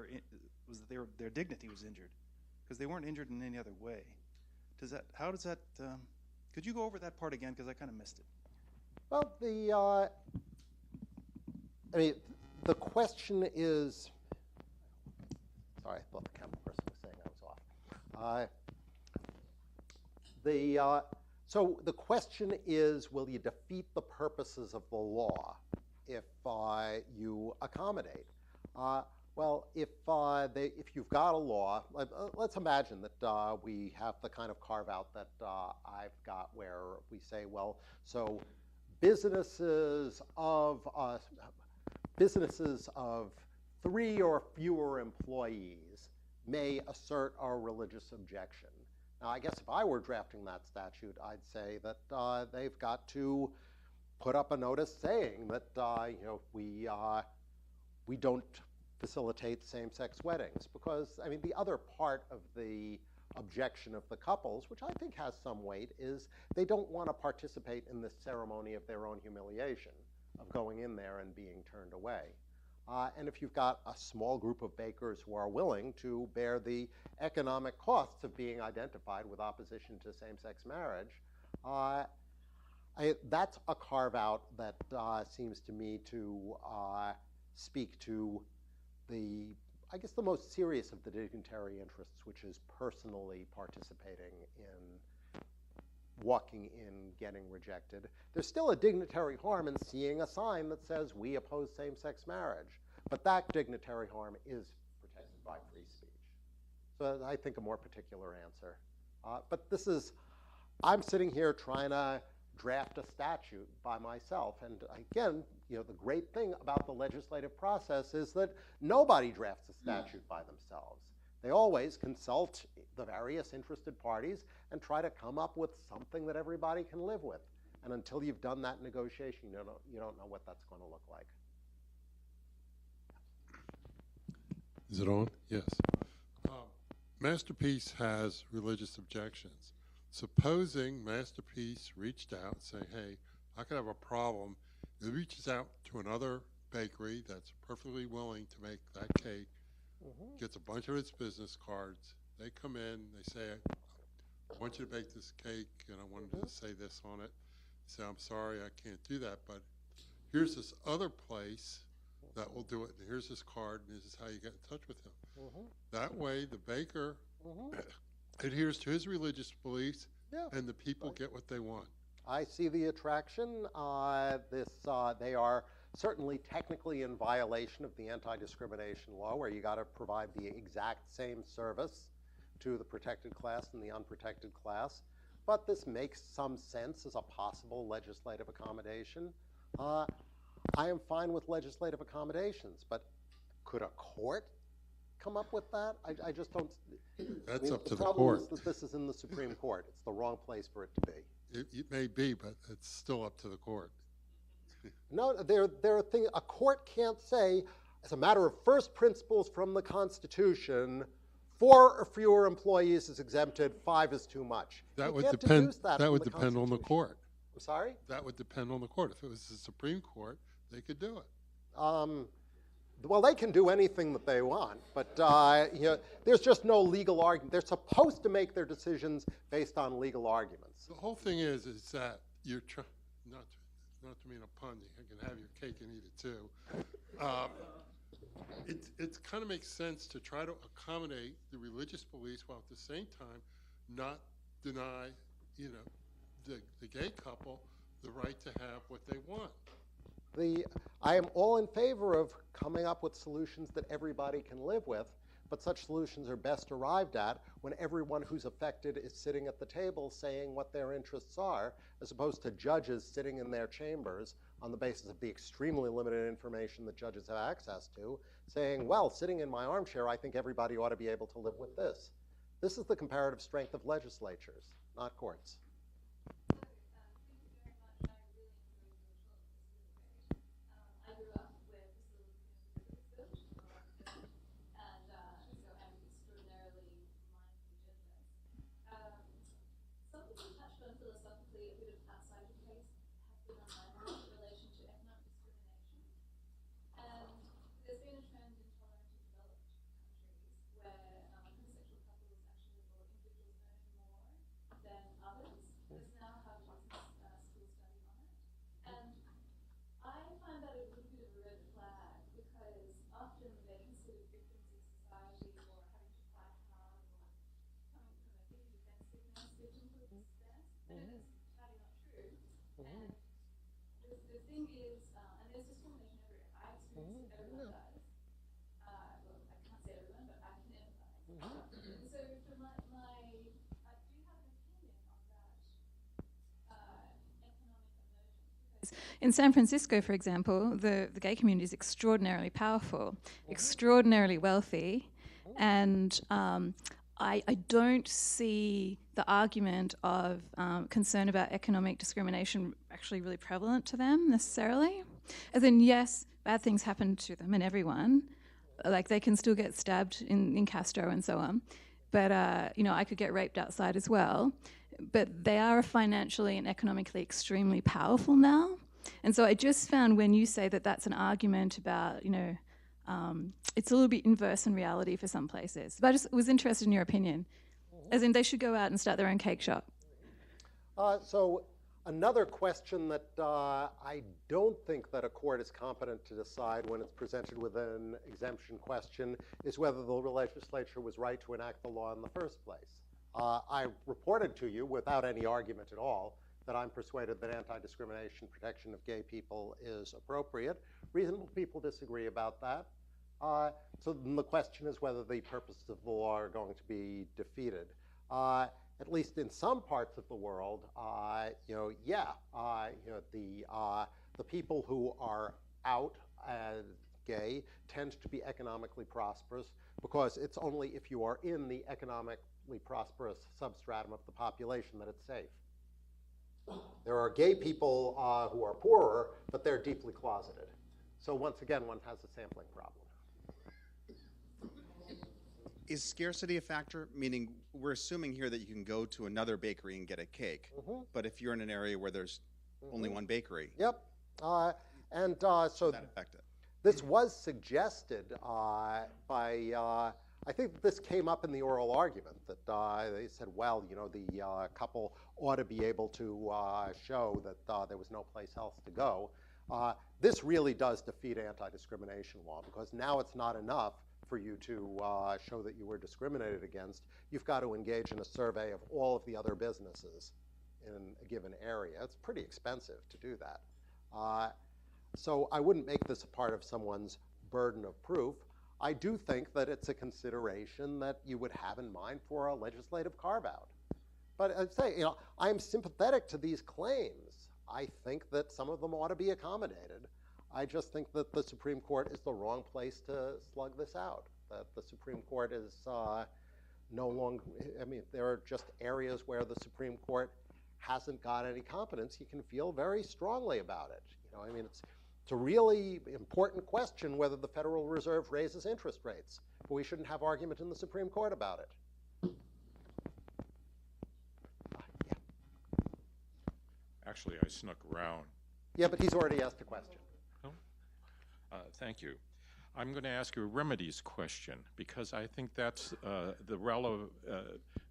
their dignity was injured, because they weren't injured in any other way. How does that? Could you go over that part again, because I kind of missed it? Well, the question is, sorry, I thought the camera person was saying I was off. So the question is, will you defeat the purposes of the law if you accommodate? Well, if you've got a law, let's imagine that we have the kind of carve-out that I've got, where we say, well, so businesses of 3 or fewer employees may assert a religious objection. Now, I guess if I were drafting that statute, I'd say that they've got to put up a notice saying that we don't facilitate same-sex weddings, because the other part of the objection of the couples, which I think has some weight, is they don't want to participate in this ceremony of their own humiliation, of going in there and being turned away. And if you've got a small group of bakers who are willing to bear the economic costs of being identified with opposition to same-sex marriage, that's a carve-out that seems to me to speak to I guess the most serious of the dignitary interests, which is personally participating in walking in, getting rejected. There's still a dignitary harm in seeing a sign that says, we oppose same-sex marriage. But that dignitary harm is protected by free speech. So I think a more particular answer. But this is, I'm sitting here trying to draft a statute by myself. And again, you know, the great thing about the legislative process is that nobody drafts a statute by themselves. They always consult the various interested parties and try to come up with something that everybody can live with. And until you've done that negotiation, you don't know what that's going to look like. Is it on? Yes. Masterpiece has religious objections. Supposing Masterpiece reached out saying, hey, I could have a problem. It reaches out to another bakery that's perfectly willing to make that cake, gets a bunch of its business cards. They come in, they say, I want you to bake this cake, and I wanted to say this on it. Say, I'm sorry, I can't do that, but here's this other place that will do it, and here's his card, and this is how you get in touch with him. That way, the baker adheres to his religious beliefs, and the people get what they want. I see the attraction. They are certainly technically in violation of the anti-discrimination law, where you got to provide the exact same service to the protected class and the unprotected class. But this makes some sense as a possible legislative accommodation. I am fine with legislative accommodations, but could a court come up with that? I just don't. That's up to the problem court. is that this is in the Supreme Court. It's the wrong place for it to be. It may be, but it's still up to the court. No, there are things a court can't say, as a matter of first principles from the Constitution, 4 or fewer employees is exempted, 5 is too much. That You would can't depend. deduce that That from would the depend on the Constitution. court. I'm sorry? That would depend on the court. If it was the Supreme Court, they could do it. Well, they can do anything that they want, but you know, there's just no legal argument. They're supposed to make their decisions based on legal arguments. The whole thing is that you're trying, not to mean a pun, you can have your cake and eat it too. It kind of makes sense to try to accommodate the religious beliefs while at the same time not deny, you know, the gay couple the right to have what they want. I am all in favor of coming up with solutions that everybody can live with, but such solutions are best arrived at when everyone who's affected is sitting at the table saying what their interests are, as opposed to judges sitting in their chambers on the basis of the extremely limited information that judges have access to, saying, well, sitting in my armchair, I think everybody ought to be able to live with this. This is the comparative strength of legislatures, not courts. In San Francisco, for example, the gay community is extraordinarily powerful, extraordinarily wealthy, and I don't see the argument of concern about economic discrimination actually really prevalent to them necessarily. As in, yes, bad things happen to them and everyone. Like, they can still get stabbed in Castro and so on. But, you know, I could get raped outside as well. But they are financially and economically extremely powerful now. And so I just found when you say that that's an argument about, you know, it's a little bit inverse in reality for some places. But I just was interested in your opinion. As in, they should go out and start their own cake shop. So another question that I don't think that a court is competent to decide when it's presented with an exemption question is whether the legislature was right to enact the law in the first place. I reported to you without any argument at all that I'm persuaded that anti-discrimination protection of gay people is appropriate. Reasonable people disagree about that. So then the question is whether the purposes of the law are going to be defeated. At least in some parts of the world, the people who are out as gay tend to be economically prosperous because it's only if you are in the economically prosperous substratum of the population that it's safe. There are gay people who are poorer, but they're deeply closeted. So once again, one has a sampling problem. Is scarcity a factor? Meaning, we're assuming here that you can go to another bakery and get a cake, but if you're in an area where there's only one bakery, Yep. So that affect it? this was suggested by, I think this came up in the oral argument, that they said, well, you know, the couple ought to be able to show that there was no place else to go. This really does defeat anti-discrimination law, because now it's not enough for you to show that you were discriminated against. You've got to engage in a survey of all of the other businesses in a given area. It's pretty expensive to do that. So I wouldn't make this a part of someone's burden of proof. I do think that it's a consideration that you would have in mind for a legislative carve-out. But I'd say, you know, I'm sympathetic to these claims. I think that some of them ought to be accommodated. I just think that the Supreme Court is the wrong place to slug this out. That the Supreme Court is no longer, I mean, there are just areas where the Supreme Court hasn't got any competence. You can feel very strongly about it. You know, I mean, it's a really important question whether the Federal Reserve raises interest rates, but we shouldn't have argument in the Supreme Court about it. Yeah. Actually, I snuck around. Yeah, but he's already asked a question. Thank you. I'm going to ask you a remedies question, because I think that's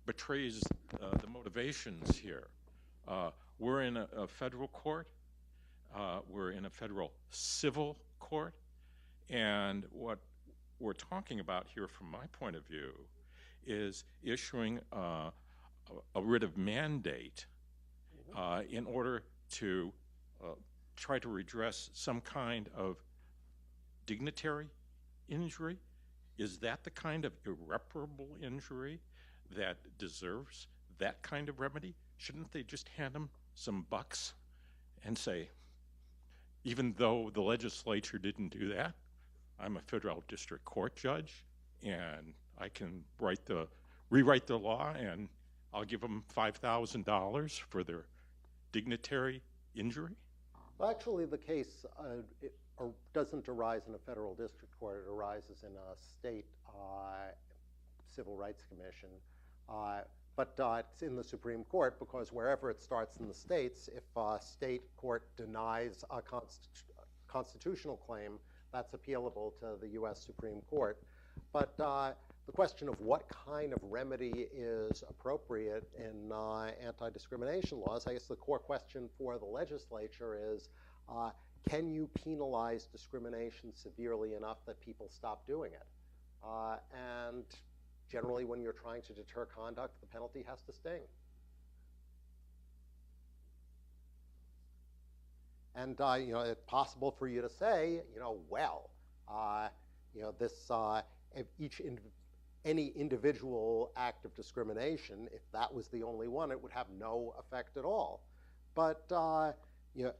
betrays the motivations here. We're in a federal court. We're in a federal civil court. And what we're talking about here, from my point of view, is issuing a writ of mandate in order to try to redress some kind of dignitary injury. Is that the kind of irreparable injury that deserves that kind of remedy? Shouldn't they just hand them some bucks and say, even though the legislature didn't do that, I'm a federal district court judge, and I can rewrite the law, and I'll give them $5,000 for their dignitary injury? Well, actually, the case doesn't arise in a federal district court. It arises in a state civil rights commission. But it's in the Supreme Court, because wherever it starts in the states, if a state court denies a constitutional claim, that's appealable to the U.S. Supreme Court. But the question of what kind of remedy is appropriate in anti-discrimination laws, I guess the core question for the legislature is, can you penalize discrimination severely enough that people stop doing it? And generally, when you're trying to deter conduct, the penalty has to sting. And you know, it's possible for you to say, you know, well, you know, this any individual act of discrimination, if that was the only one, it would have no effect at all. But you know,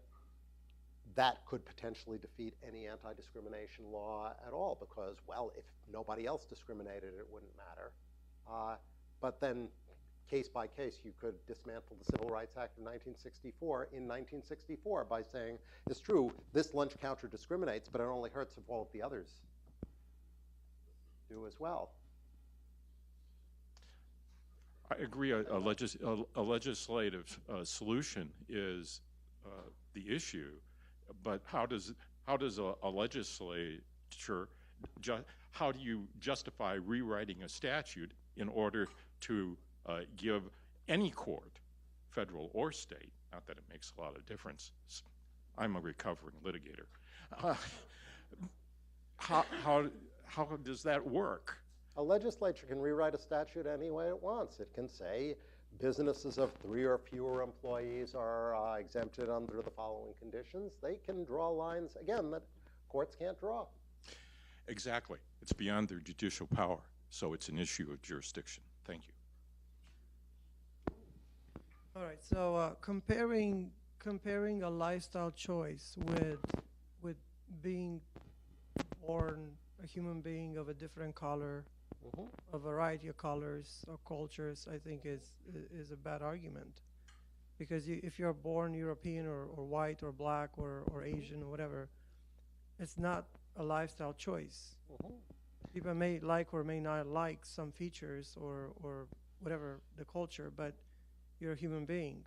that could potentially defeat any anti-discrimination law at all, because, well, if nobody else discriminated, it wouldn't matter. But then, case by case, you could dismantle the Civil Rights Act of 1964 by saying, it's true, this lunch counter discriminates, but it only hurts if all of the others do as well. I agree. A legislative solution is the issue, but how does a legislature, how do you justify rewriting a statute in order to give any court, federal or state, not that it makes a lot of difference, I'm a recovering litigator, how does that work? A legislature can rewrite a statute any way it wants. It can say businesses of 3 or fewer employees are exempted under the following conditions. They can draw lines, again, that courts can't draw. Exactly. It's beyond their judicial power, so it's an issue of jurisdiction. Thank you. All right, so comparing a lifestyle choice with being born a human being of a different color, a variety of colors or cultures, I think is a bad argument. Because if you're born European or white or black or Asian or whatever, it's not a lifestyle choice. People may like or may not like some features or whatever the culture, but you're a human being.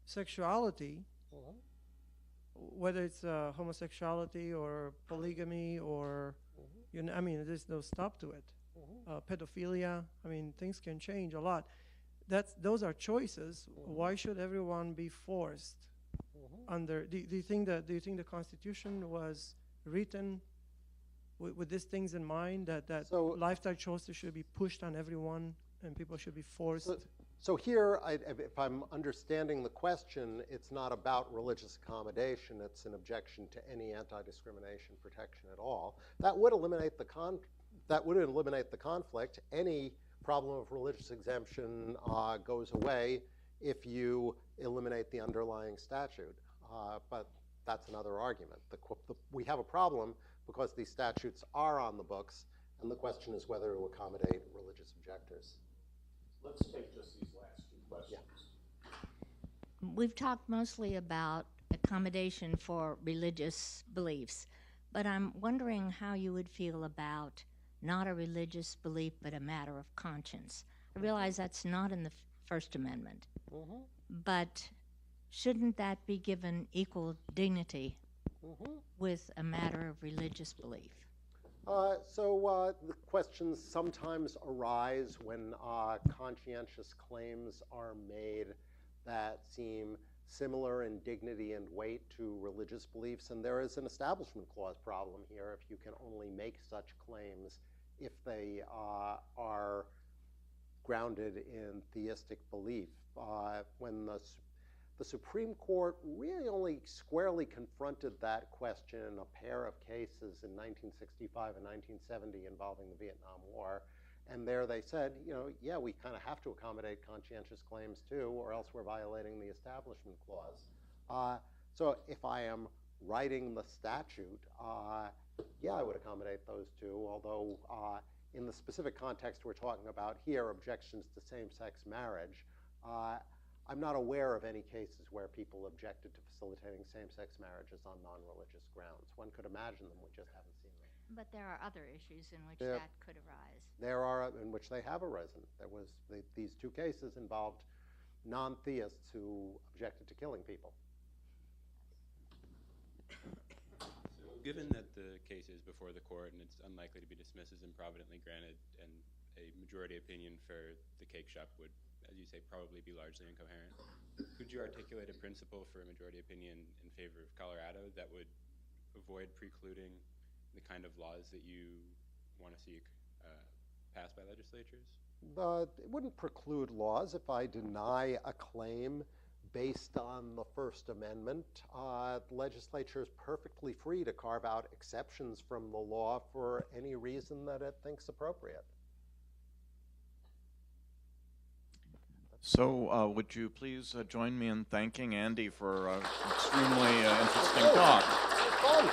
Sexuality, whether it's homosexuality or polygamy or, I mean, there's no stop to it. Pedophilia, I mean, things can change a lot. Those are choices. Why should everyone be forced under? Do you think the Constitution was written with these things in mind, that So- lifestyle choices should be pushed on everyone and people should be forced? So here, if I'm understanding the question, it's not about religious accommodation. It's an objection to any anti-discrimination protection at all. That would eliminate the conflict. Any problem of religious exemption goes away if you eliminate the underlying statute. But that's another argument. We have a problem because these statutes are on the books, and the question is whether to accommodate religious objectors. Let's take just these last two questions. We've talked mostly about accommodation for religious beliefs, but I'm wondering how you would feel about not a religious belief, but a matter of conscience. I realize that's not in the First Amendment, but shouldn't that be given equal dignity with a matter of religious belief? So the questions sometimes arise when conscientious claims are made that seem similar in dignity and weight to religious beliefs, and there is an Establishment Clause problem here if you can only make such claims if they are grounded in theistic belief. When the Supreme Court really only squarely confronted that question in a pair of cases in 1965 and 1970 involving the Vietnam War. And there they said, yeah, we kind of have to accommodate conscientious claims too, or else we're violating the Establishment Clause. So if I am writing the statute, yeah, I would accommodate those two, although in the specific context we're talking about here, objections to same-sex marriage, I'm not aware of any cases where people objected to facilitating same-sex marriages on non-religious grounds. One could imagine them, we just haven't seen them. But there are other issues in which that could arise. There are in which they have arisen. There was these two cases involved non-theists who objected to killing people. So given that the case is before the court and it's unlikely to be dismissed as improvidently granted, and a majority opinion for the cake shop would, as you say, probably be largely incoherent, could you articulate a principle for a majority opinion in favor of Colorado that would avoid precluding the kind of laws that you want to see passed by legislatures? It wouldn't preclude laws if I deny a claim based on the First Amendment. The legislature is perfectly free to carve out exceptions from the law for any reason that it thinks appropriate. So would you please join me in thanking Andy for an extremely interesting talk. Fun.